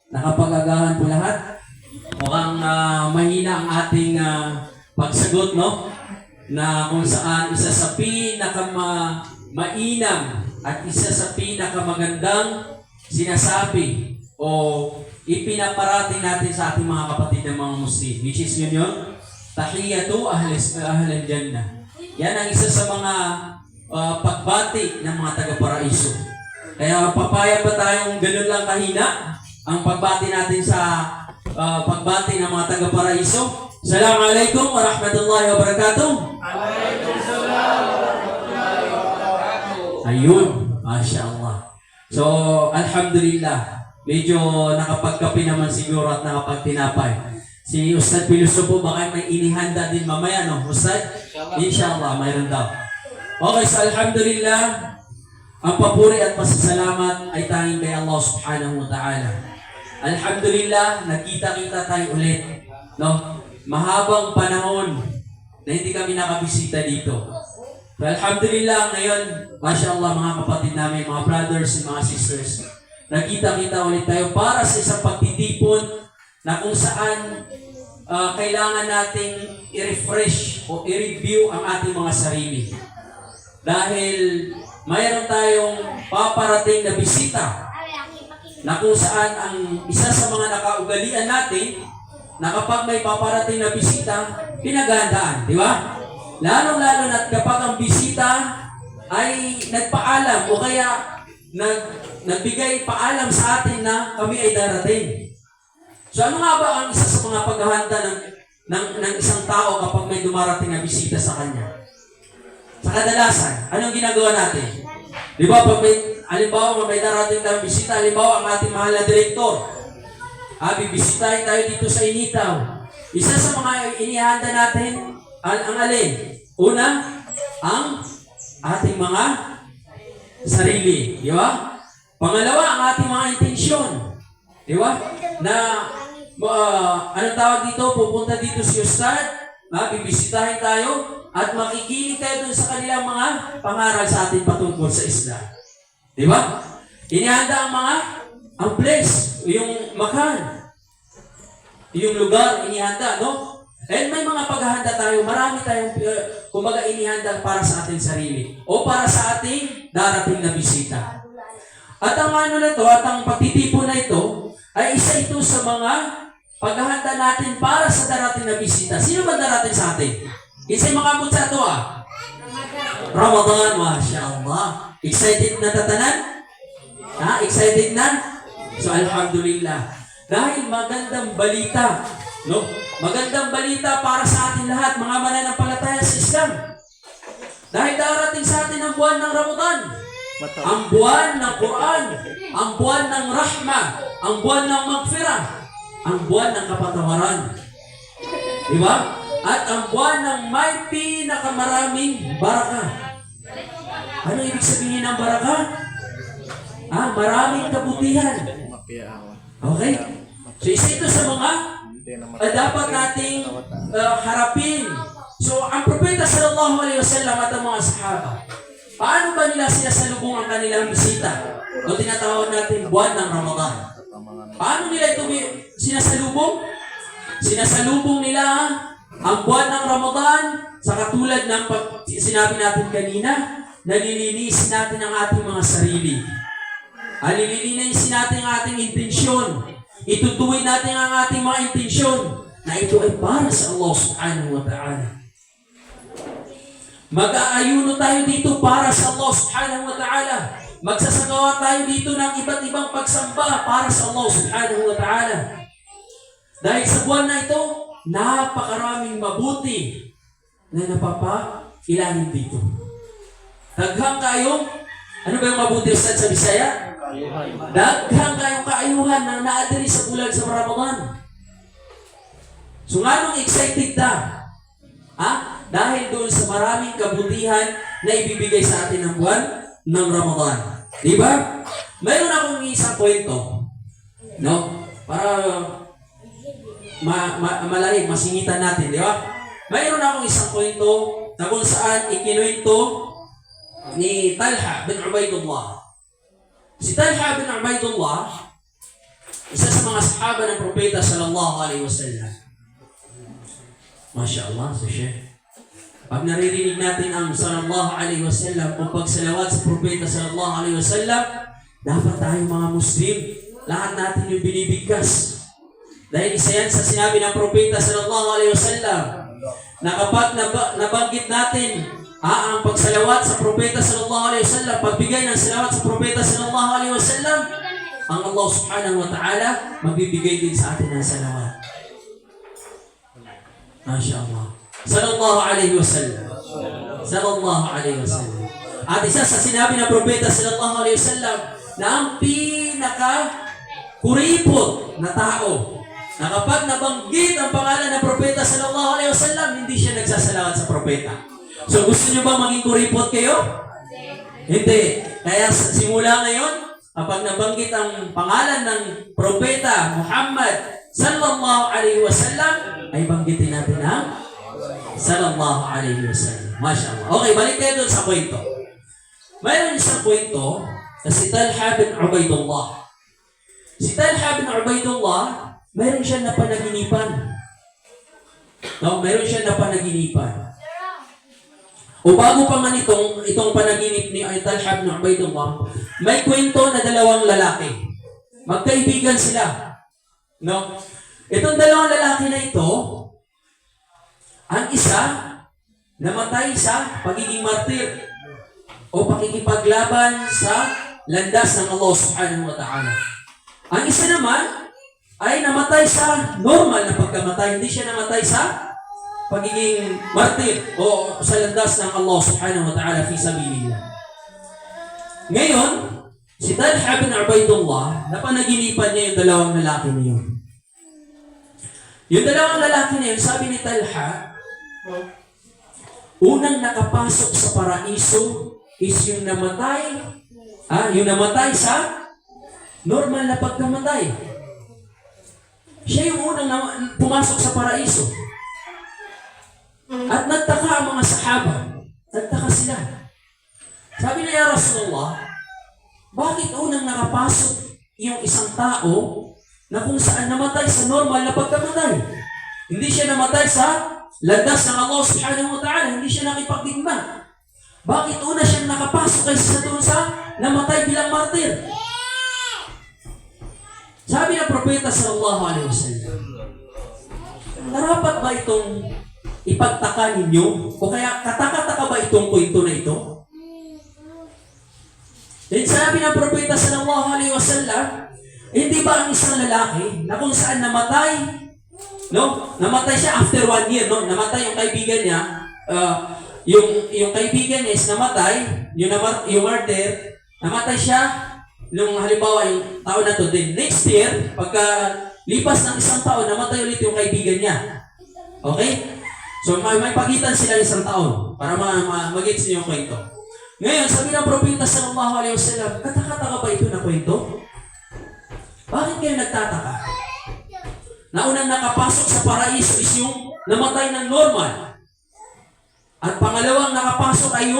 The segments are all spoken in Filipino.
Nakapag-agahan po lahat. Mukhang mahina ang ating pagsagot, no? Na kung saan isa sa mainam at isa sa pinakamagandang sinasabi o ipinaparating natin sa ating mga kapatid ng mga Muslim. Which is yun yung tahiyatu ahlan jannah. Yan ang isa sa mga pagbati ng mga taga-paraiso. Kaya papaya ba tayong ganun lang kahina ang pagbati natin sa pagbati ng mga taga-paraiso? Assalamualaikum warahmatullahi wabarakatuh. Waalaikumsalam warahmatullahi wabarakatuh. Ayun, Masya Allah. So, alhamdulillah, medyo nakapagkape naman siguro at nakapagtinapay. Si Ustad Piluso po, baka may inihanda din mamaya, no? Ustad? Inshallah, mayroon daw. Okay, so alhamdulillah, ang papuri at pasasalamat ay tanging kay Allah subhanahu wa ta'ala. Alhamdulillah, nagkita-kita tayo ulit. No? Mahabang panahon na hindi kami nakabisita dito. So, alhamdulillah, ngayon, Masya Allah, mga kapatid namin, mga brothers and mga sisters, nagkita-kita ulit tayo para sa isang pagtitipon na kung saan kailangan nating i-refresh o i-review ang ating mga sarili. Dahil mayroon tayong paparating na bisita na kung saan ang isa sa mga nakaugalian natin na kapag may paparating na bisita, pinaghahandaan, di ba? Lalo-lalo na kapag ang bisita ay nagpaalam o kaya nagbigay paalam sa atin na kami ay darating. So ano nga ba ang isa sa mga paghahanda ng isang tao kapag may dumarating na bisita sa kanya? Sa kadalasan, anong ginagawa natin? Di ba, pag halimbawa may darating na bisita, halimbawa ang ating mahal na direktor, bibisitahin tayo dito sa Initaw. Isa sa mga inihanda natin, ang alin? Una, ang ating mga sarili. Di ba? Pangalawa, ang ating mga intensyon. Di ba? Na, anong tawag dito? Pupunta dito si Ustad, bibisitahin tayo, at makikinig tayo dun sa kanilang mga pangaral sa atin patungkol sa Islam. Di ba? Inihanda ang place, yung makan, yung lugar, inihanda, no? And may mga paghahanda tayo, marami tayong, kumbaga, inihanda para sa ating sarili o para sa ating darating na bisita. At ang na to, at ang pagtitipon na ito, ay isa ito sa mga paghahanda natin para sa darating na bisita. Sino ba darating sa atin? Isa'y makabot sa ito Ramadan, Masya Allah. Excited na tatanan? Excited na? So, alhamdulillah. Dahil magandang balita, no? Magandang balita para sa atin lahat, mga mananampalataya sa Islam. Dahil darating sa atin ang buwan ng Ramadan. Ang buwan ng Quran, ang buwan ng Rahmah, ang buwan ng Magfirah, ang buwan ng kapatawaran. Di ba? At ang buwan ng may pinakamaraming baraka. Ano ibig sabihin ng baraka? Maraming kabutihan. Okay? So isa ito sa mga dapat nating harapin. So ang propeta sallallahu alaihi wasallam at ang mga sahaba, paano ba nila sinasalubong ang kanilang bisita? O tinatawag natin buwan ng Ramadan. Paano nila ito sinasalubong? Sinasalubong nila ang buwan ng Ramadan sa katulad ng sinabi natin kanina, nalilinisin natin ang ating mga sarili. Nalilinisin natin ang ating intensyon. Itutuwid natin ang ating mga intensyon na ito ay para sa Allah subhanahu wa ta'ala. Mag-aayuno tayo dito para sa Allah subhanahu wa ta'ala. Magsasagawa tayo dito ng iba't ibang pagsamba para sa Allah subhanahu wa ta'ala. Dahil sa buwan na ito, napakaraming mabuti na napapailanin dito. Daghang kayo, ano ba yung mabuti sa Bisaya? Daghang kayong kaayuhan na naadiri sa bulan sa Ramadan. So nga nung excited na? Dahil doon sa maraming kabutihan na ibibigay sa atin ng buwan ng Ramadan. Di ba? Mayroon akong isang kwento, no? Para malahig, masingitan natin, di ba? Mayroon akong isang kwento na kung saan ikinuwento ni Talha bin Ubaidullah. Si Talha bin Ubaidullah Isa sa mga sahaba ng propeta sallallahu alaihi wasallam. Masya Allah, so Sheikh. Pag naririnig natin ang sallallahu alaihi wasallam o pagsalawat sa propeta sallallahu alaihi wasallam, dapat tayo mga Muslim, lahat natin yung binibigkas. Dahil isa yan sa sinabi ng propeta sallallahu alaihi wasallam na kapag nabanggit natin ang pagsalawat sa propeta sallallahu alaihi wasallam, pagbigay ng salawat sa propeta sallallahu alaihi wasallam, ang Allah subhanahu wa ta'ala magbibigay din sa atin ng salawat. Masya Allah. Sallallahu alaihi wasallam. Sallallahu alaihi wasallam. At isa sa sinabi ng propeta sallallahu alaihi wasallam na ang pinaka-kuripot na tao na kapag nabanggit ang pangalan ng propeta sallallahu alaihi wasallam, hindi siya nagsasalawat sa propeta. So gusto niyo ba maging kuripot kayo? Hindi. Kaya simula ngayon, kapag nabanggit ang pangalan ng propeta Muhammad sallallahu alaihi wasallam, ay banggitin natin ang sallallahu alaihi wasallam. Masya Allah. Okay, balik tayo doon sa kwento. Mayroon isang kwento na si Talha bin Ubaidullah. Si Talha bin Ubaidullah, mayroon siya na panaginipan. No, mayroon siya na panaginipan. O bago pa man itong panaginip ni Talha bin Ubaidullah, may kwento na dalawang lalaki. Magkaibigan sila. No? Itong dalawang lalaki na ito, ang isa, namatay sa pagiging martir o pakikipaglaban sa landas ng Allah subhanahu wa ta'ala. Ang isa naman ay namatay sa normal na pagkamatay. Hindi siya namatay sa pagiging martir o sa landas ng Allah subhanahu wa ta'ala fi sabilillah. Ngayon, si Talha bin Ubaidullah, napanaginipan niya yung dalawang lalaki na yun. Yung dalawang lalaki na yun, sabi ni Talha, unang nakapasok sa paraiso is yung namatay sa normal na pagkamatay. Siya yung unang pumasok sa paraiso. At nagtaka ang mga sahaba. Nagtaka sila. Sabi niya, Rasulullah, bakit unang nakapasok yung isang tao na kung saan namatay sa normal na pagkamatay? Hindi siya namatay sa landas ng Allah subhanahu wa ta'ala. Hindi siya nakipagdigma. Bakit una siyang nakapasok kaysa doon sa namatay bilang martir? Sabi ng propeta sallallahu alaihi wasallam, narapat ba itong ipagtaka ninyo? O kaya kataka-taka ba itong kwento na ito? Then sabi ng propeta sallallahu alaihi wasallam, hindi ba ang isang lalaki na kung saan namatay, no? Namatay siya after 1 year, no? Namatay yung kaibigan niya, yung kaibigan niya is namatay, yung martyr, namatay siya nung halimbawa yung taon na to. Then next year, pagka lipas ng isang taon, namatay ulit yung kaibigan niya. Okay? So may pagitan sila isang taon para mag-gets niyo yung kwento. Ngayon, sabi ng propeta sallallahu alaihi wasallam, kataka-taka ba ito na kwento? Bakit kayo nagtataka? Na unang nakapasok sa paraiso is yung namatay ng normal. At pangalawang nakapasok ay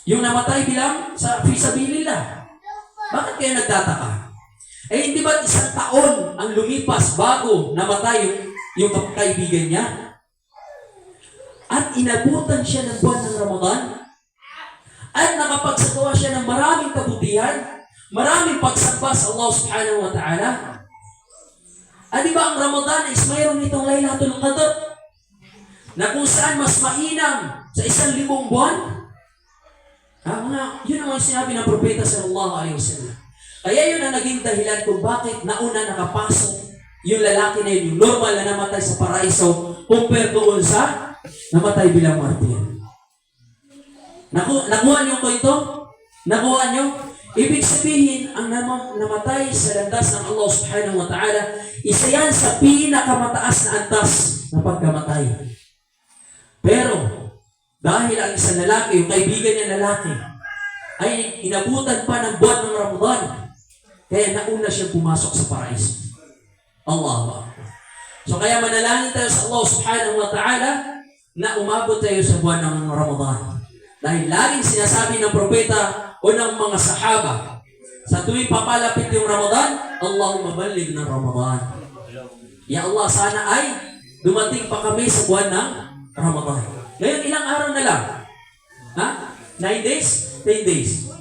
yung namatay bilang sa fisabilillah. Bakit kayo nagtataka? Eh hindi ba isang taon ang lumipas bago namatay yung kaibigan niya? At inabutan siya ng buwan ng Ramadan? At nakapagsagawa siya ng maraming kabutihan, maraming pagsamba sa Allah subhanahu wa ta'ala? At di ba ang Ramadan is mayroon itong Laylatul Qadr na kung saan mas mainam sa 1,000 buwan? Yun ang sinabi ng propeta sallallahu alaihi wasallam. Kaya yun ang naging dahilan kung bakit nauna nakapasok yung lalaki na yun, yung normal na namatay sa paraiso, compare doon sa namatay bilang martir. Nakuha niyo ko ito? Nakuha niyo? Ibig sabihin, ang namatay sa landas ng Allah subhanahu wa ta'ala, isa yan sa pinakamataas na antas na pagkamatay. Pero, dahil ang isang lalaki, yung kaibigan niya lalaki, ay inabutan pa ng buwan ng Ramadan, kaya nauna siya pumasok sa paraiso. Allah. So kaya manalangin tayo sa Allah subhanahu wa ta'ala na umabot tayo sa buwan ng Ramadan. Dahil laging sinasabi ng propeta o ng mga sahaba Sa tuwing papalapit yung Ramadan, Allahumma balligh na Ramadan. Ya Allah, sana ay dumating pa kami sa buwan ng Ramadan. Ngayon, ilang araw na lang? Ha? 9 days? 10 days?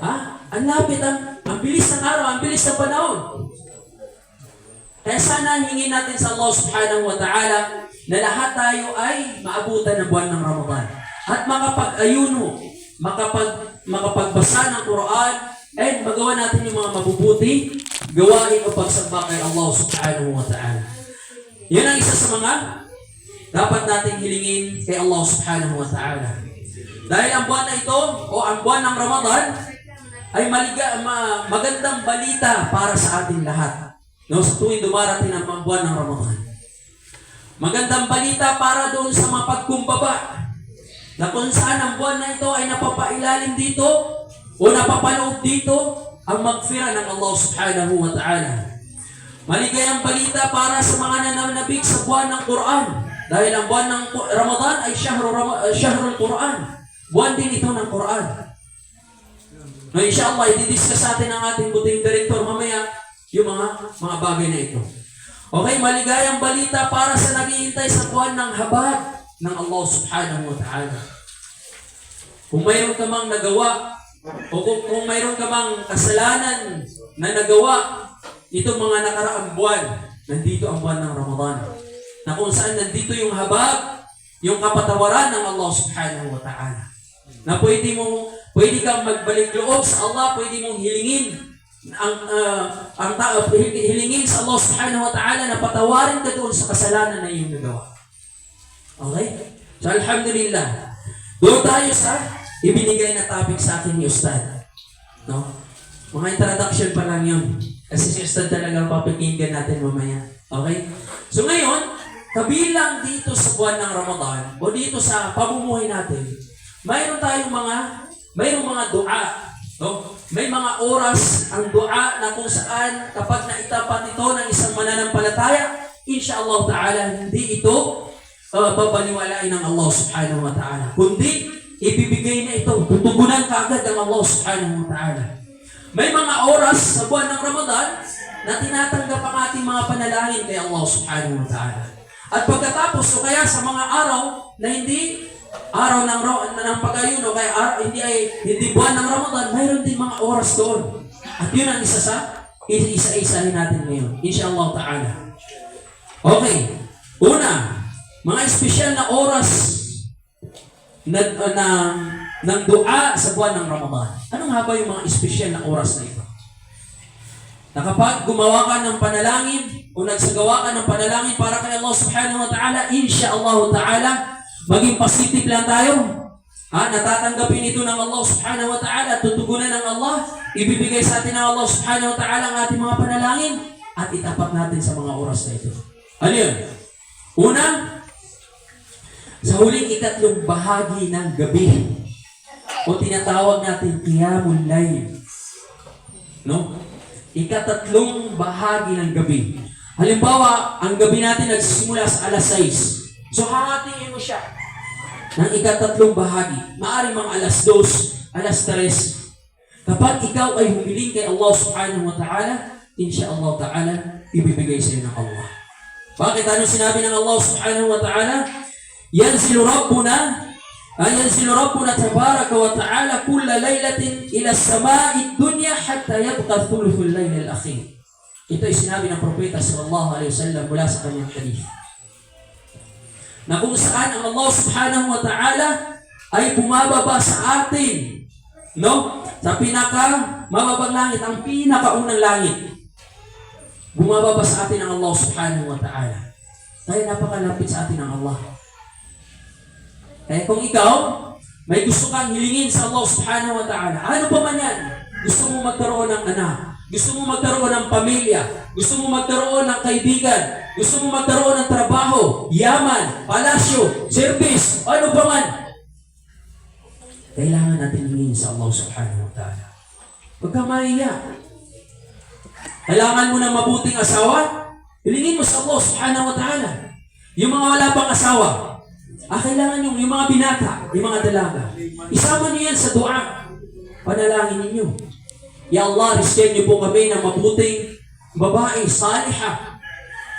Ha? Ang lapit, ang bilis ng araw, ang bilis ng panahon. Kaya sana hingin natin sa Allah subhanahu wa ta'ala na lahat tayo ay maabutan ng buwan ng Ramadan. At makapag-ayuno, makapagbasa ng Quran, and magawa natin yung mga mabubuti gawain o pagsamba kay Allah subhanahu wa ta'ala. Yan ang isa sa mga dapat nating hilingin kay Allah subhanahu wa ta'ala. Dahil ang buwan na ito, o ang buwan ng Ramadan, ay magandang balita para sa ating lahat. No, sa tuwing dumarating ang buwan ng Ramadan. Magandang balita para doon sa mapagkumbaba, na kung saan ang buwan na ito ay napapailalim dito o napapaloob dito ang magfira ng Allah subhanahu wa ta'ala. Maligayang balita para sa mga nananabik sa buwan ng Quran. Dahil ang buwan ng Ramadan ay Shahrul Quran. Buwan din ito ng Quran. No, inshallah, i-discuss natin ang ating buting director mamaya yung mga bagay na ito. Okay, maligayang balita para sa naghihintay sa buwan ng habag ng Allah subhanahu wa ta'ala. Kung mayroon ka mang nagawa, o kung mayroon ka mang kasalanan na nagawa itong mga nakaraang buwan, nandito ang buwan ng Ramadan. Na kung saan nandito yung habag, yung kapatawaran ng Allah subhanahu wa ta'ala. Na pwede kang magbalik loob sa Allah, pwede mong hilingin hilingin sa Allah subhanahu wa ta'ala na patawarin ka doon sa kasalanan na iyong nagawa. Okay? So, alhamdulillah. Doon tayo sa ibinigay na topic sa akin ni Ustad. No? Mga introduction pa lang yun. Kasi si Ustad talagang papakinggan natin mamaya. Okay? So, ngayon, kabilang dito sa buwan ng Ramadan, o dito sa pamumuhay natin, mayroon tayong mga dua. No? May mga oras ang dua na kung saan kapag naitapat ito ng isang mananampalataya, insyaAllah ta'ala, hindi ito babaliwalain ng Allah subhanahu wa ta'ala. Kundi, ibibigay na ito, tutugunan kaagad ng Allah subhanahu wa ta'ala. May mga oras sa buwan ng Ramadan na tinatanggap ang ating mga panalangin kay Allah subhanahu wa ta'ala. At pagkatapos, o kaya sa mga araw na hindi araw ng pag-ayuno, kaya hindi buwan ng Ramadan, mayroon din mga oras doon. At yun ang isa-isahin natin ngayon. Inshallah ta'ala. Okay. Una, mga espesyal na oras ng dua sa buwan ng Ramadan. Anong nga ba yung mga espesyal na oras na ito? Na kapag gumawa ka ng panalangin o nagsagawa ka ng panalangin para kay Allah subhanahu wa ta'ala, insyaAllah ta'ala, maging positive lang tayo. Natatanggapin ito ng Allah subhanahu wa ta'ala, tutugunan ng Allah, ibibigay sa atin ng Allah subhanahu wa ta'ala ang ating mga panalangin at itapat natin sa mga oras na ito. Ano yun? Una, sa huling ikatlong bahagi ng gabi o tinatawag natin Qiyamul Layl. No? Ikatatlong bahagi ng gabi. Halimbawa, ang gabi natin nagsisimula sa alas 6. So, hahatiin mo siya ng ikatatlong bahagi. Maaaring mga alas 2, alas 3. Kapag ikaw ay humiling kay Allah subhanahu wa ta'ala, insyaAllah ta'ala, ibibigay sa iyo ng Allah. Bakit? Anong sinabi ng Allah subhanahu wa ta'ala? Yanzilu Rabbuna tabaraka wa ta'ala kulla laylatin ila samai dunya hatta yabqa thuluthul layl al-akhir. Ito ay sinabi ng propeta sallallahu alaihi wasallam mula sa kanyang hadith. Na kung saan ang Allah subhanahu wa ta'ala ay bumababa sa atin, no? Sa mababang langit, ang pinakaunang langit. Bumababa sa atin ang Allah subhanahu wa ta'ala. Kaya napakalapit sa atin ang Allah. Kaya kung ikaw, may gusto kang hilingin sa Allah subhanahu wa ta'ala, ano pa man yan? Gusto mo magkaroon ng anak, gusto mo magkaroon ng pamilya, gusto mo magkaroon ng kaibigan, gusto mo magkaroon ng trabaho, yaman, palasyo, service, ano pa man. Kailangan natin hilingin sa Allah subhanahu wa ta'ala. Huwag kang mahiya. Kailangan mo ng mabuting asawa, hilingin mo sa Allah subhanahu wa ta'ala. Yung mga wala pang asawa, kailangan yung mga binata, yung mga dalaga. Isama niyo yan sa dua. Panalangin ninyo. Ya Allah, rizqan niyo po kami ng mabuting babae, salihah.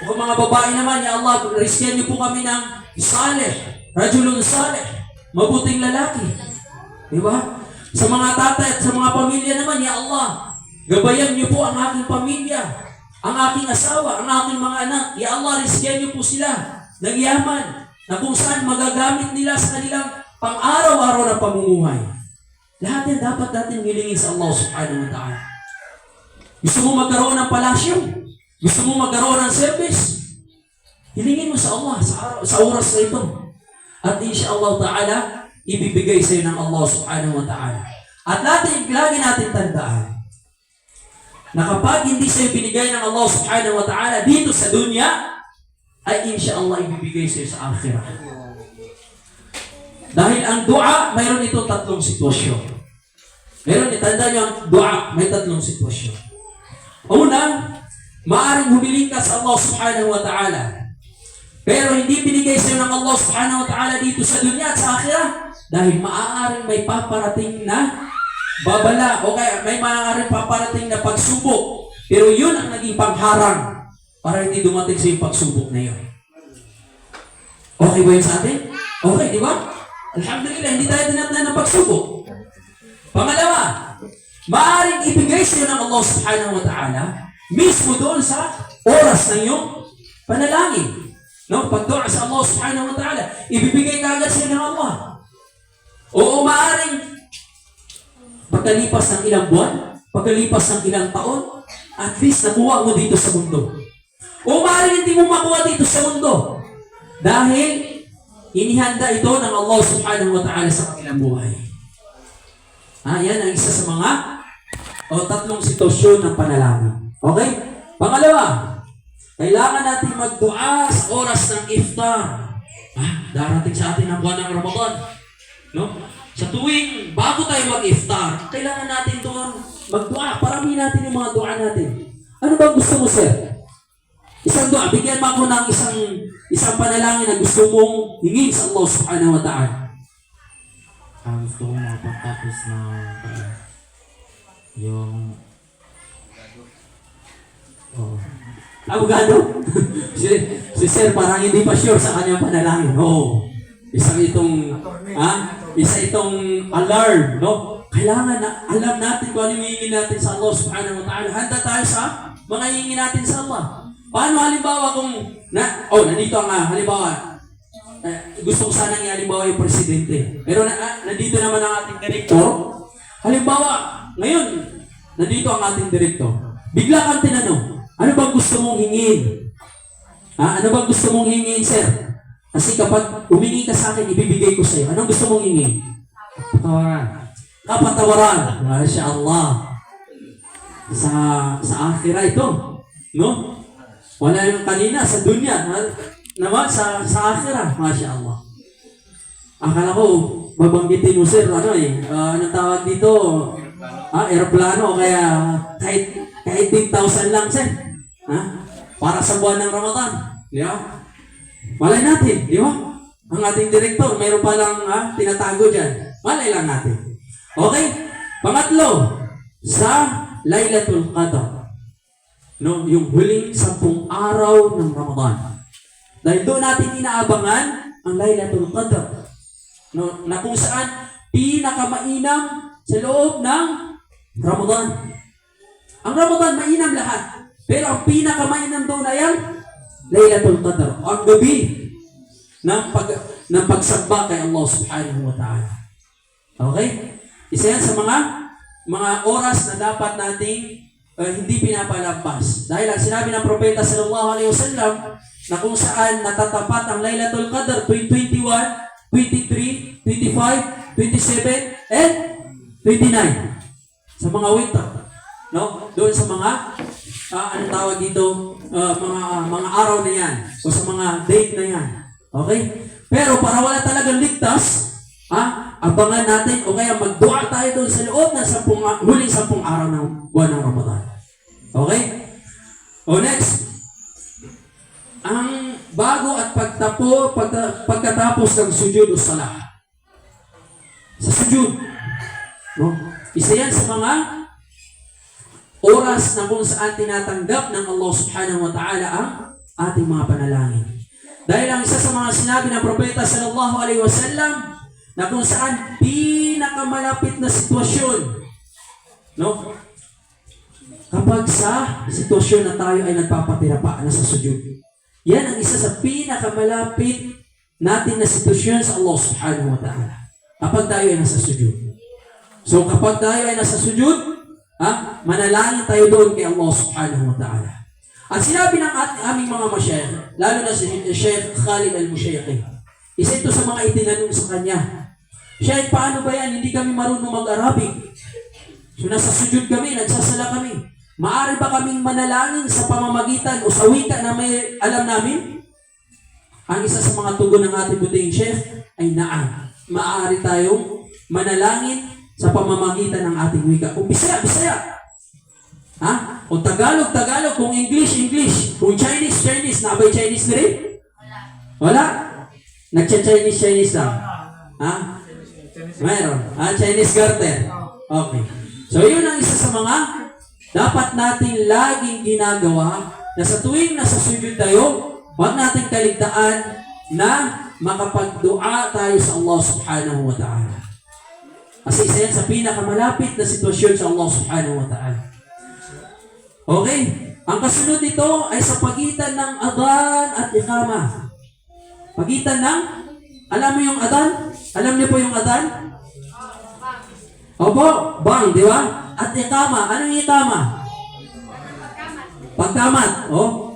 O kung mga babae naman, Ya Allah, rizqan niyo po kami ng salih, rajulun salih, mabuting lalaki. Di ba? Sa mga tatay at sa mga pamilya naman, Ya Allah, gabayan niyo po ang aking pamilya, ang aking asawa, ang aking mga anak. Ya Allah, rizqan niyo po sila ng yaman na kung saan magagamit nila sa kanilang pang-araw-araw na pamumuhay. Lahat yan dapat natin hilingin sa Allah subhanahu wa ta'ala. Gusto mo magkaroon ng palasyo? Gusto mo magkaroon ng service? Hilingin mo sa Allah sa oras na ito. At insyaAllah ta'ala, ibibigay sa iyo ng Allah subhanahu wa ta'ala. At lagi natin tandaan na kapag hindi sa iyo binigay ng Allah subhanahu wa ta'ala dito sa dunya, ay insyaAllah ibibigay sa iyo sa akhirah. Dahil ang dua, mayroon ito 3 sitwasyon. Tandaan niyo ang dua, may 3 sitwasyon. Una, maaring humiling ka sa Allah subhanahu wa ta'ala. Pero hindi binigay sa iyo ng Allah subhanahu wa ta'ala dito sa dunya at sa akhirah. Dahil maaaring may paparating na babala o kaya may maaaring paparating na pagsubok. Pero yun ang naging pangharang para hindi dumating sa yung pagsubok na yun. Okay ba yun sa atin? Okay, di ba? Alhamdulillah, hindi tayo dinatnan ng pagsubok. Pangalawa, maaaring ibigay sa iyo ng Allah subhanahu wa ta'ala mismo doon sa oras ng iyong panalangin. No? Pagdua sa Allah subhanahu wa ta'ala, ibibigay ka agad sa iyo ng Allah. Oo, maaaring pagkalipas ng ilang buwan, pagkalipas ng ilang taon, at least nakuha mo dito sa mundo. O maaaring hindi mo makuha dito sa mundo dahil inihanda ito ng Allah subhanahu wa ta'ala sa kanilang buhay. Yan ang isa sa mga 3 sitwasyon ng panalangin. Okay? Pangalawa, kailangan natin magdua sa oras ng iftar. Darating sa atin ang buwan ng Ramadan. No? Sa tuwing bago tayo mag-iftar, kailangan natin doon magdua. Parami natin yung mga dua natin. Ano ba gusto mo, sir? Isang dua. Bigyan mo ako ng isang panalangin na gusto mong hingin sa Allah subhanahu wa ta'ala. Gusto ko makapagtapos ng yung Abogado? si sir parang hindi pa sure sa kanyang panalangin. Isa itong alarm, no? Kailangan na alam natin kung ano yung hingin natin sa Allah subhanahu wa ta'ala. Handa tayo sa mga hingin natin sa Allah. Paano halimbawa kung nandito ang halimbawa, gusto ko sanang halimbawa yung presidente. Pero nandito naman ang ating direktor. Halimbawa, ngayon, nandito ang ating direktor. Bigla kang tinanong, ano bang gusto mong hingin? Ano bang gusto mong hingin, sir? Kasi kapag humingi ka sa akin, ibibigay ko sa iyo. Anong gusto mong hingin? Kapatawaran. Masya Allah. Sa akhirah ito. No? Wala yung kanina sa dunya. Naman sa akhirah. Masya Allah. Akala ko, babanggitin mo, sir, anong tawag dito? Aeroplano. Kaya kahit 10,000 lang, sir. Para sa buwan ng Ramadan. Di ba? Malay natin, di ba? Ang ating direktor, mayroon pa lang tinatago dyan. Malay lang natin. Okay? Pangatlo, sa Laylatul Qadr. No, yung huling 10 araw ng Ramadan. Dahil doon natin inaabangan ang Laylatul Qadr. No, na kung saan pinakamainam sa loob ng Ramadan. Ang Ramadan, mainam lahat. Pero ang pinakamainam doon ay ang Laylatul Qadr. Ang gabi ng pagsamba kay Allah subhanahu wa ta'ala. Okay? Isa yan sa mga oras na dapat nating hindi pinapalampas. Dahil ang sinabi ng Propeta sallallahu alaihi wasallam na kung saan natatapat ang Laylatul Qadr 21, 23, 25, 27, and 29. Sa mga winter. No? Doon sa mga anong tawag dito, mga araw na yan o sa mga date na yan. Okay? Pero para wala talagang ligtas, abangan natin o kaya magdua tayo doon sa loob ng huling 10 araw ng buwan ng Ramadan. Okay? O next, ang bago at pagkatapos ng sujud o salah. Sa sujud, no? Isa yan sa mga oras na kung saan tinatanggap ng Allah subhanahu wa ta'ala ang ating mga panalangin. Dahil ang isa sa mga sinabi ng Propeta sallallahu alaihi wasallam na kung saan pinakamalapit na sitwasyon, no? Kapag sa sitwasyon na tayo ay nagpapatira pa, nasa sujud. Yan ang isa sa pinakamalapit natin na sitwasyon sa Allah subhanahu wa ta'ala. Kapag tayo ay nasa sujud. So kapag tayo ay nasa sujud, manalangin tayo doon kay Allah subhanahu wa ta'ala. At sinabi ng aming mga masyayikh, lalo na si Sheikh Khalid al-Mushayqi, isa ito sa mga itinanong sa kanya, Sheikh, paano ba yan? Hindi kami marunong mag-Arabic. So nasa sujud kami, nagsasala kami. Maaari ba kaming manalangin sa pamamagitan o sa wika na may alam namin? Ang isa sa mga tugon ng ating buting Sheikh ay naan. Maaari tayong manalangin sa pamamagitan ng ating wika. Kung Bisaya. Kung Tagalog, kung English, kung Chinese, nabay Chinese na rin? Wala? Nagcha-Chinese lang. Mayroon. Chinese garter. Okay. So yun ang isa sa mga dapat natin laging ginagawa na sa tuwing nasa sujud tayo, huwag natin kaligtaan na makapagdua tayo sa Allah subhanahu wa ta'ala. Kasi isa yan sa pinakamalapit na sitwasyon sa Allah subhanahu wa ta'ala. Okay? Ang kasunod nito ay sa pagitan ng adhan at iqama. Pagitan ng, alam mo yung adhan? Alam niyo po yung adhan? Opo, bang, di ba? At iqama. Anong iqama? Pagkamat.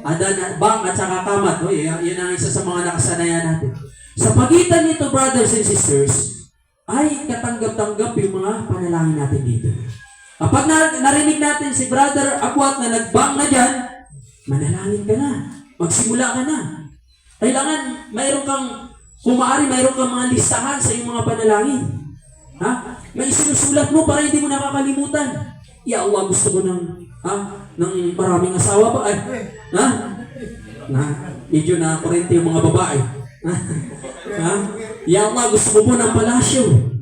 Adhan, bang at saka kamat. Yan ang isa sa mga nakasanayan natin. Sa pagitan nito, brothers and sisters, ay katanggap-tanggap yung mga panalangin natin dito. Kapag narinig natin si Brother Akwat na nagbang na dyan, manalangin ka na. Magsimula ka na. Kailangan, kung maaari, mayroon kang mga listahan sa iyong mga panalangin. May sinusulat mo para hindi mo nakakalimutan. Ya Allah, gusto ko ng maraming asawa ba? Medyo na kurente yung mga babae. Ya Allah, gusto ko po ng palasyo.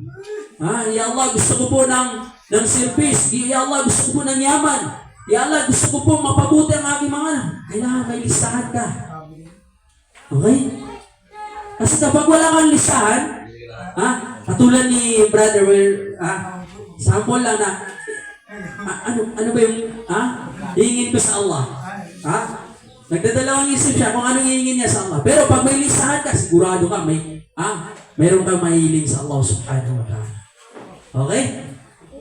Ya Allah, gusto ko po ng service. Ya Allah, gusto ko po ng yaman. Ya Allah, gusto ko po mapabuti ang aking mga kailangan may listahan ka. Okay? Kasi kapag wala kang listahan, katulad ni Brother Will, sample lang na, ano ba yung, hihingin ko sa Allah? Nagdadalawang isip siya kung anong hihingin niya sa Allah. Pero pag may listahan ka, sigurado ka, mayroon kang mahiling sa Allah subhanahu wa ta'ala. Okay?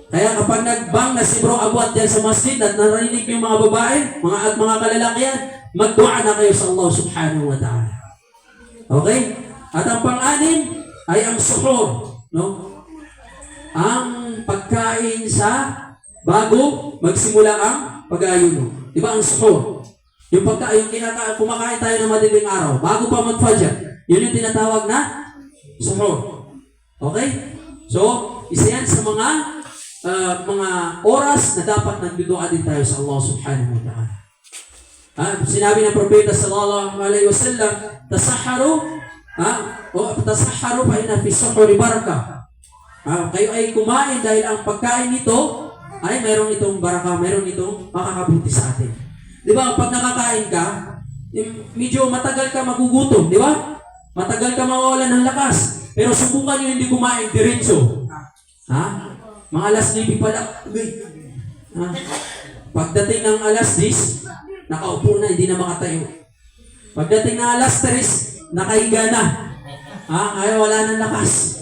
Kaya kapag nagbang na si Bro Abuat dyan sa masjid at narinig yung mga babae, mga kalalakihan, magdua na kayo sa Allah subhanahu wa ta'ala. Okay? At ang pang-anim ay ang suhur. No? Ang pagkain sa bago magsimula ang pag-ayuno. Diba ang suhur? Yung kumakain tayo ng madiling araw, bago pa mag-fajr, yun yung tinatawag na suhur. Okay? So, isa yan sa mga oras na dapat nagdudua din tayo sa Allah subhanahu wa ta'ala. Sinabi ng Propeta sallallahu alaihi wasallam, tasahharu fa inna fi suhuri barakah. Kayo ay kumain dahil ang pagkain nito ay mayroong itong baraka, mayroong itong makakabuti sa atin. Di ba, pag nakakain ka, medyo matagal ka magugutom, di ba? Matagal ka mawawalan ng lakas. Pero subukan nyo hindi kumain diretso. Mga alas 9 pa lang. Pagdating ng alas 10, nakaupo na, hindi na makatayo. Pagdating ng alas 3, nakahiga na. Ayaw, wala ng lakas.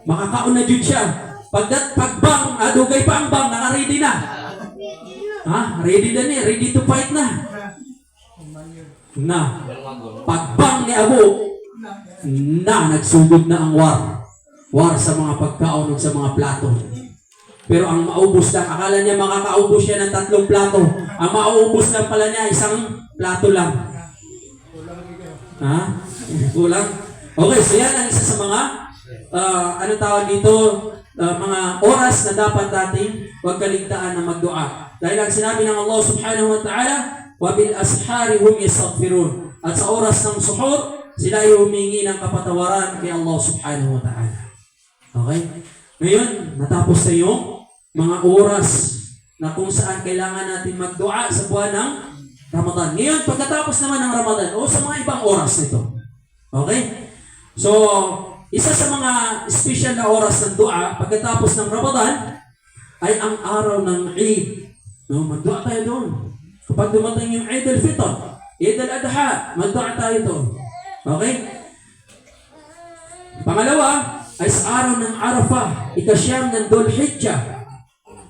Makakaon na dyan siya. Pagbang, dugay pa ang bang, naka-ready na. Ready na niya, ready to fight na. Pagbang ni Abu, nagsugod na ang war. War sa mga pagkaon at sa mga plato. Pero ang maubos lang, akala niya makakaubos siya ng 3 plato. Ang maubos lang pala niya, 1 plato lang. Kulang? Okay, so yan ang isa sa mga, tawag dito, mga oras na dapat natin huwag kaligtaan na magdua. Dahil ang sinabi ng Allah subhanahu wa ta'ala, وَبِالْأَسْحَارِ هُمْ يَسْتَغْفِرُونَ. At sa oras ng suhur, sila ay humingi ng kapatawaran kay Allah subhanahu wa ta'ala. Okay? Ngayon, natapos na yung mga oras na kung saan kailangan natin magdua sa buwan ng Ramadan. Ngayon, pagkatapos naman ng Ramadan, o sa mga ibang oras nito. Okay? So, isa sa mga special na oras ng dua pagkatapos ng Ramadan ay ang araw ng Eid. No, magdua tayo doon. Kapag dumating yung Eid al-Fitr, Eid al-Adha, magdua tayo doon. Okay? Pangalawa ay sa araw ng Arafah, ikasyam ng Dhul Hijjah,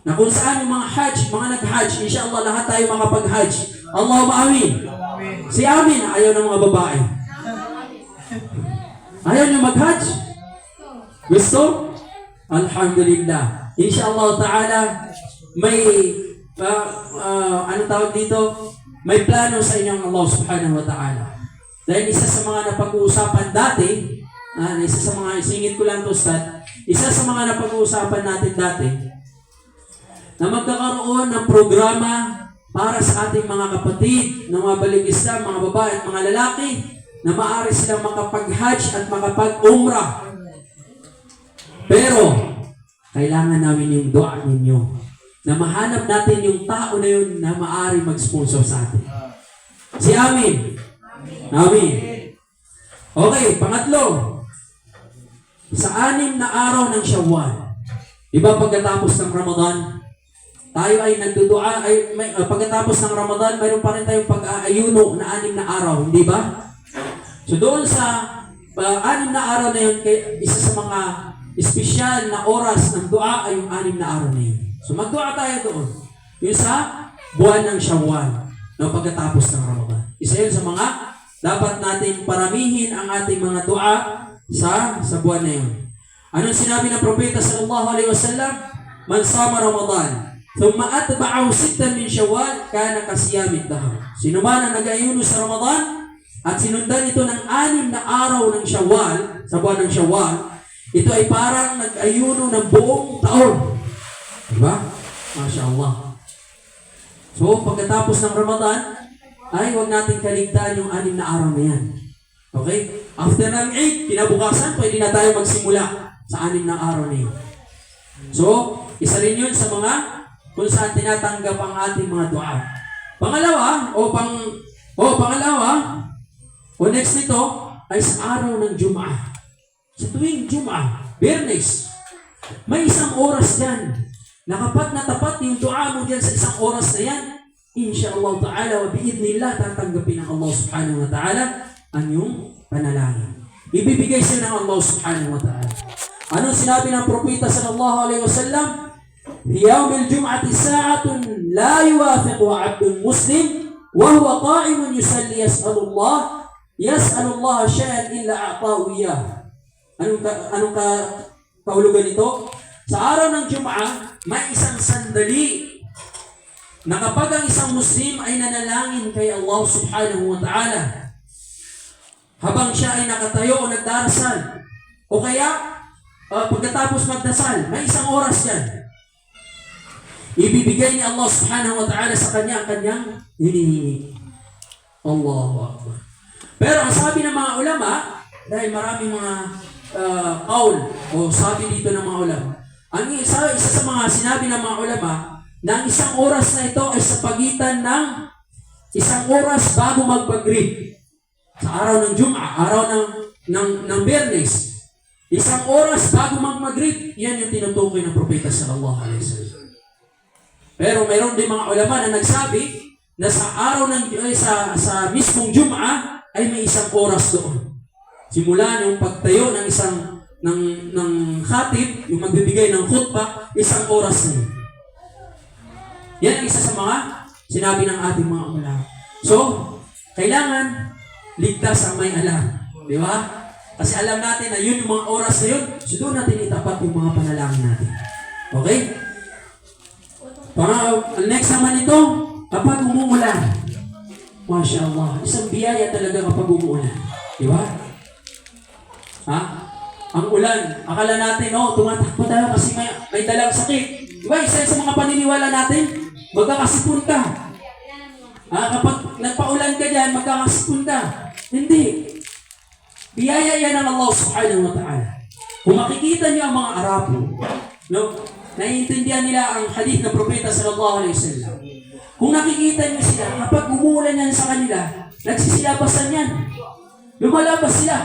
na kung saan yung mga Hajj, mga nag-Hajj, insyaAllah lahat tayo makapag-Hajj. Allahumma amin. Si amin, ayaw ng mga babae. Ayaw niyo mag-Hajj? Gusto? Alhamdulillah. Inshallah ta'ala, may, ano tawag dito? May plano sa inyong Allah subhanahu wa ta'ala. Dahil isa sa mga napag-uusapan dati, isa sa mga, singit ko lang to, Ustad, isa sa mga napag-uusapan natin dati, na magkakaroon ng programa para sa ating mga kapatid, ng mga balig-Islam, mga babae at mga lalaki, na maaari silang makapag-Hajj at makapag-Umrah. Pero, kailangan namin yung dua ninyo, na mahanap natin yung tao na yun na maaari mag-sponsor sa atin. Si Amin. Amin. Okay, pangatlo. Sa 6 na araw ng Shawwal, diba pagkatapos ng Ramadan, tayo ay nagdudua, pagkatapos ng Ramadan, mayroon pa rin tayong pag-aayuno na 6 na araw, hindi ba? So doon sa 6 na araw na yun, isa sa mga espesyal na oras ng dua ay yung 6 na araw na yun. So magdua tayo doon. Yung sa buwan ng Shawwal, no, pagkatapos ng Ramadan. Isa yun sa mga dapat natin paramihin ang ating mga dua sa buwan na yun. Anong sinabi ng Propeta sallallahu alaihi wasallam? Man sama Ramadan, thumma atba'ahu 6 min Shawwal, kana kasiyamid dahar. Sino man ang nag-ayuno sa Ramadan at sinundan ito ng 6 na araw ng Shawwal, sa buwan ng Shawwal, ito ay parang nag-ayuno ng buong taon. Diba? Masya Allah. So, pagkatapos ng Ramadan, ay huwag natin kaligtaan yung 6 na araw na yan. Okay? After ng 8, kinabukasan, pwede na tayo magsimula sa 6 na araw na yun. So, isa rin yun sa mga kung saan tinatanggap ang ating mga dua. Pangalawa, next nito, ay sa araw ng Jum'ah. Sa tuwing Jum'ah, Biyernes, may isang oras yan na kapag natapat yung dua mo dyan sa isang oras na yan, insyaAllah ta'ala wa biidnillah, tatanggapin ng Allah subhanahu wa ta'ala ang iyong panalangin. Ibibigay siya ng Allah subhanahu wa ta'ala. Anong sinabi ng Propeta sallallahu alaihi wasallam? Fi yawmil jum'ati sa'atun la yuwafiquha 'abdun muslim wa huwa qa'imun yusalli yas'alullah shay'an illa a'tahu iyyah. Anong kahulugan nito? Sa araw ng Jum'ah, may isang sandali na kapag ang isang Muslim ay nanalangin kay Allah subhanahu wa ta'ala, habang siya ay nakatayo o nagdarasal, o kaya pagkatapos magdasal, may isang oras yan. Ibibigay ni Allah subhanahu wa ta'ala sa kanya ang kanyang hinihingi. Allahu Akbar. Pero ang sabi ng mga ulama, dahil maraming mga qaul o sabi dito ng mga ulama, ang isa sa mga sinabi ng mga ulama, na ang isang oras na ito ay sa pagitan ng isang oras bago mag-maghrib. Sa araw ng Jum'ah, araw ng Biyernes, isang oras bago mag-maghrib, yan yung tinutukoy ng Propeta sallallahu alaihi wasallam. Pero mayroon din mga ulama na nagsabi na sa araw sa mismong Jum'ah ay may isang oras doon. Simula yung pagtayo ng isang ng khatib, yung magbibigay ng khutbah, isang oras na yun. Yan ang isa sa mga sinabi ng ating mga ulama. So, kailangan ligtas ang may alam. Di ba? Kasi alam natin na yun yung mga oras na yun, so doon natin itapat yung mga panalangin natin. Okay? Next naman ito, kapag umuulan. Masya Allah. Isang biyaya talaga kapag umuulan. Di ba? Ha? Ang ulan, akala natin, tumatakbo tayo kasi may dalang sakit. Di ba? Isa sa mga paniniwala natin, magkakasipon ka. Kapag nagpaulan ka dyan, magkakasipon ka. Hindi. Biyaya yan ng Allah subhanahu wa ta'ala. Kung makikita niyo ang mga Arabo, no? naiintindihan nila ang hadith ng propeta sallallahu alaihi wasallam. Kung nakikita niyo sila, kapag umuulan yan sa kanila, nagsisilabasan yan. Lumalabas sila.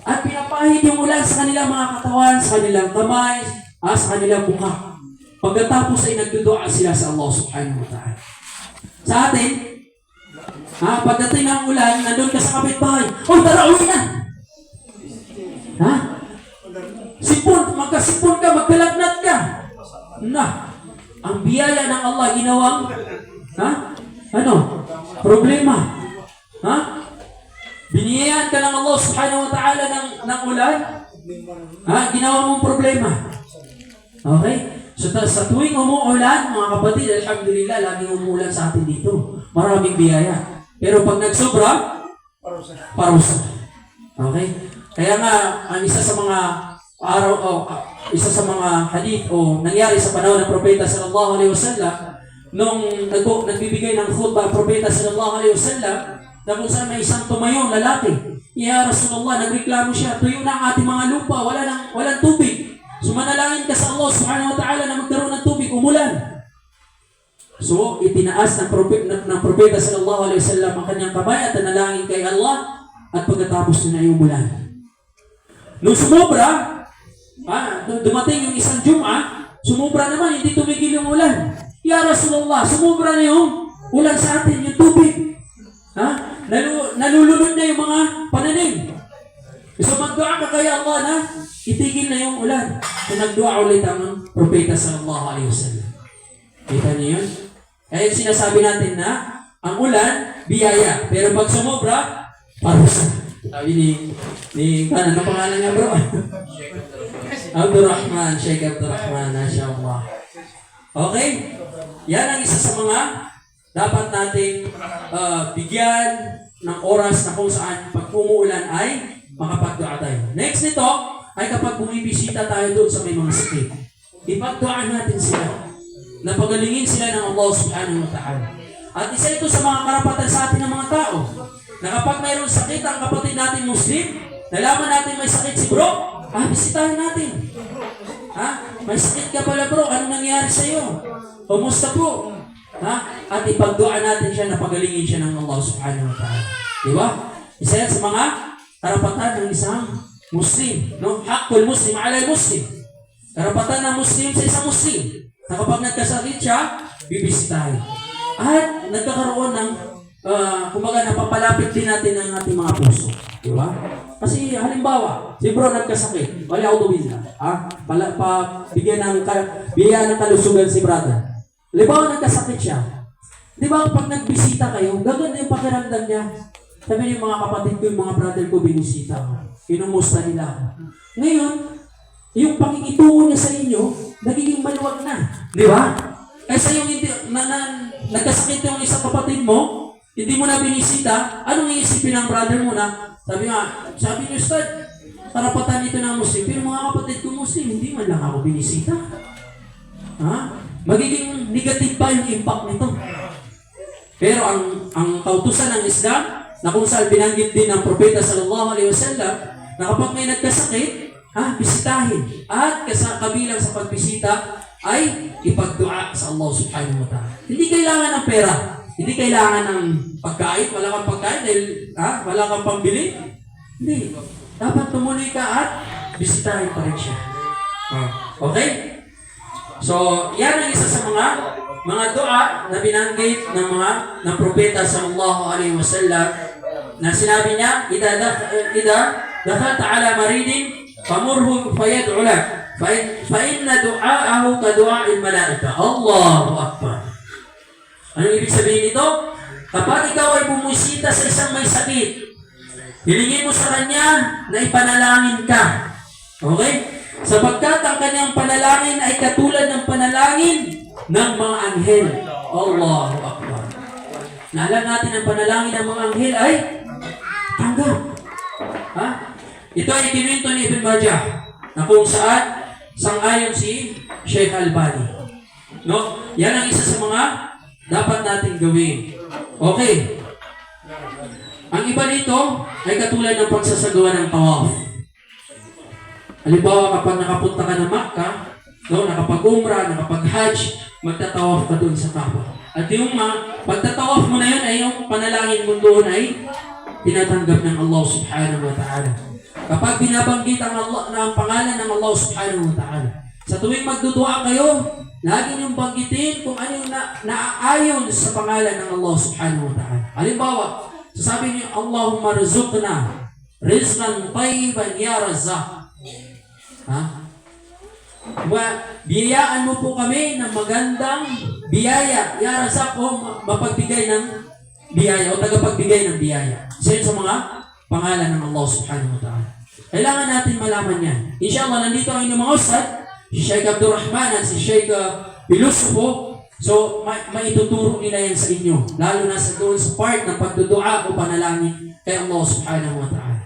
At pinapahid yung ulan sa kanilang mga katawan, sa kanilang kamay, sa kanilang mukha. Pagkatapos ay nagdudua sila sa Allah subhanahu wa ta'ala. Sa atin, pagdating ng ulan, nandun ka sa kapitbahay, tara, uwi na! Sipon, magkasipon ka, magkalagnat ka. Ang biyaya ng Allah ginawang problema. Biniyayaan ka ng Allah subhanahu wa ta'ala ng ulan, ginawa mong problema. Okay? So sa tuwing umuulan, mga kapatid, alhamdulillah, laging umuulan sa atin dito. Maraming biyaya. Pero pag nagsobra, parusa. Okay? Kaya nga, ang isa sa mga isa sa mga hadith nangyari sa panahon ng propeta sallallahu alaihi wasallam nung nagbibigay ng khutbah ang propeta sallallahu alaihi wasallam na kung saan may isang tumayong lalaki. Ya Rasulullah, nagreklamo siya, tuyo na ang ating mga lupa, walang tubig. Sumanalangin ka sa Allah subhanahu wa ta'ala na magkaroon ng tubig, umulan. So, itinaas ng propeta sallallahu alaihi wasallam ang kanyang kamay at nanalangin kay Allah at pagkatapos na umulan. Nung sumobra, dumating yung isang Jum'ah, sumobra naman, hindi tumigil yung ulan. Ya Rasulullah, sumobra na yung ulan sa atin, yung tubig. Nalulunod na yung mga pananim. So magdua ka kay Allah na itigil na yung ulan. So nagdua ulit ang propeta sallallahu alaihi wasallam. Kita niyo yun? Kaya sinasabi natin na ang ulan, biyaya. Pero pag sumobra, parusa. Sabi ni ano pangalan niya bro? Abdurrahman, Sheikh Abdurrahman, mashallah. Okay? Yan ang isa sa mga dapat nating bigyan ng oras na kung saan pag umuulan ay makapagdua tayo. Next nito ay kapag bumibisita tayo doon sa may mga sakit. Ipagduaan natin sila. Napagalingin sila ng Allah subhanahu wa ta'ala. At isa ito sa mga karapatan sa atin ng mga tao. Na kapag mayroong sakit ang kapatid natin Muslim, nalaman natin may sakit si bro, bisitahin natin. May sakit ka pala bro, anong nangyari sa iyo? Kumusta po? At ipagduan natin siya na pagalingin siya ng Allah subhanahu wa ta'ala. Diba? Isa yan sa mga karapatan ng isang Muslim. No? Haqqul Muslim ala Muslim. Karapatan ng Muslim sa isang Muslim. Na kapag nagkasakit siya, bibisitahin. At nagkakaroon ng kumbaga napapalapit din natin ang ating mga puso. Diba? Kasi halimbawa, si bro nagkasakit, wala autobillah. Bigyan ng kalusugan si brother. Halimbawa nagkasakit siya. Diba pag nagbisita kayo, gaganda yung pakiramdam niya. Sabi niyo mga kapatid ko, yung mga brother ko, binisita ko. Inumusta nila ako. Ngayon, yung pakikitungo niya sa inyo, nagiging maluwag na. Di ba? Kaysa yung nagkasakit yung isang kapatid mo, hindi mo na binisita, anong iisipin ng brother mo na? Sabi niyo, Ustad, karapatan nito ng Muslim. Pero mga kapatid ko Muslim, hindi man lang ako binisita. Magiging negative pa yung impact nito. Pero ang kautusan ng Islam, na kung saan binanggit din ng propeta sallallahu alaihi wasallam, na kapag may nagkasakit, bisitahin. At kabilang sa pagbisita ay ipagdua sa Allah subhanahu wa ta'ala. Hindi kailangan ng pera. Hindi kailangan ng pagkain. Wala kang pagkain dahil wala kang pambili. Hindi. Dapat tumuloy ka at bisitahin pa rin siya. Okay? So, yan ang isa sa mga dua na binanggit ng propeta sallallahu alaihi wasallam na sinabi niya, Ida dakhalta ala maridin famurhu fayad'u lak fa inna du'aahu ka du'a'il malaika. Allahu Akbar. Anong ibig sabihin nito? Kapag ikaw ay bumisita sa isang may sakit, hilingin mo sa kanya na ipanalangin ka. Okay? Sapagkat ang kanyang panalangin ay katulad ng panalangin ng mga anghel. Allahu Akbar. Naalam natin ang panalangin ng mga anghel ay tanggap. Ito ay ikinuwento ni Ibn Majah na kung saan sang-ayon si Sheikh Albani. No? Yan ang isa sa mga dapat natin gawin. Okay. Ang iba nito ay katulad ng pagsasagawa ng tawaf. Halimbawa, kapag nakapunta ka ng Makkah, No, nakapag-umrah, nakapag-hajj, magtatawaf ka doon sa Kaaba. At yung pagtatawaf mo na yun ay yung panalangin mo doon ay tinatanggap ng Allah subhanahu wa ta'ala. Kapag binabanggit ang pangalan ng Allah subhanahu wa ta'ala, sa tuwing magdudua kayo, lagi niyong banggitin kung ano yung naaayon sa pangalan ng Allah subhanahu wa ta'ala. Halimbawa, sasabi niyo, Allahumma rizqna rizqan tayyiban ya Razzaq. Ha? Biyayaan mo po kami ng magandang biyaya. Ya Razzaq, o mapagbigay ng biyaya o tagapagbigay ng biyaya. Isa yun sa mga pangalan ng Allah subhanahu wa ta'ala. Kailangan natin malaman yan. Inshallah, nandito ang inyong mga ustad, si Sheikh Abdurrahman at si Sheikh Pilusopo. So, maituturo nila yan sa inyo. Lalo na sa doon sa part ng pagdudua o panalangin kay Allah subhanahu wa ta'ala.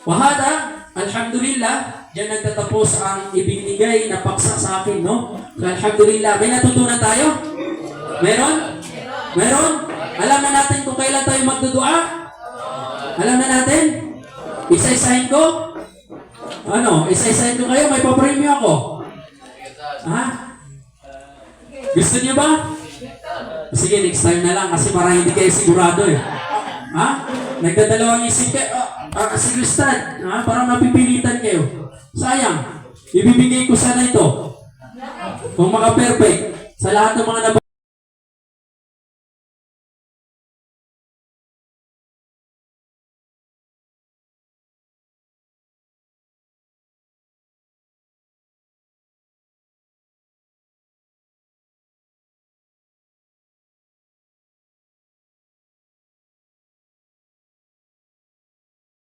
Wahada, alhamdulillah, diyan nagtatapos ang ibinigay na paksa sa akin, no? So, alhamdulillah, may natutunan tayo? Meron? Meron? Alam na natin kung kailan tayo magdudua? Alam na natin? Isa-isahin ko? Ano? Isa-isahin ko kayo? May papremyo ako. Ha? Gusto niyo ba? Sige, next time na lang kasi parang hindi kayo sigurado eh. Ha? Nagdadalawang isip kayo. Sige, Ustad. Ha? Parang napipilitan kayo. Sayang. Ibibigay ko sana ito. Kung maka-perfect. Sa lahat ng mga